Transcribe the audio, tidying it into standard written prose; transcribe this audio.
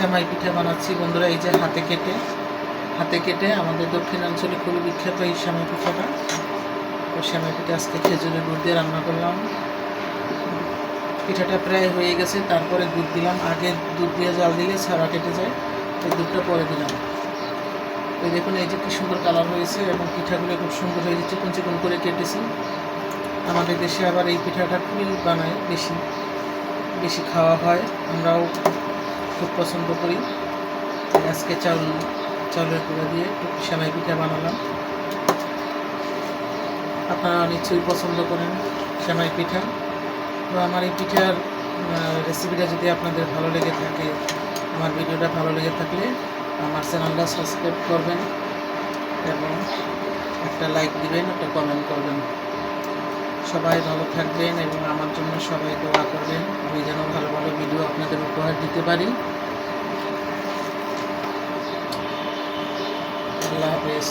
সেমাই পিঠা বানাচ্ছি বন্ধুরা। এই যে হাতে কেটে আমাদের দক্ষিণাঞ্চলে খুবই বিখ্যাত এই সেমাই পিঠাটা। তো সেমাই পিঠা আজকে খেজুরের গুড় দিয়ে রান্না করলাম। পিঠাটা প্রায় হয়ে গেছে, তারপরে দুধ দিলাম। আগে দুধ দিয়ে জাল দিলে ছাড়া কেটে যায়, তো দুধটা পরে দিলাম। তো দেখুন এই যে কি সুন্দর কালার হয়েছে এবং পিঠাগুলো খুব সুন্দর হয়েছে, চিকন চিকন করে কেটেছি। আমাদের দেশে আবার এই পিঠাটা খুবই বানায়, বেশি খাওয়া হয়, আমরাও খুব পছন্দ করি। আজকে চাউলের গুঁড়া দিয়ে সেমাই পিঠা বানালাম। আপনারা নিশ্চয়ই পছন্দ করেন সেমাই পিঠা। তো আমার এই পিঠার রেসিপিটা যদি আপনাদের ভালো লেগে থাকে, আমার ভিডিওটা ভালো লেগে থাকলে আমার চ্যানেলটা সাবস্ক্রাইব করবেন এবং একটা লাইক দিবেন, একটা কমেন্ট করবেন। সবাই ভালো থাকবেন এবং আমার জন্য সবাই দোয়া করবেন, আমি যেন ভালো ভালো ভিডিও আপনাদের উপহার দিতে পারি। আল্লাহ হাফেজ।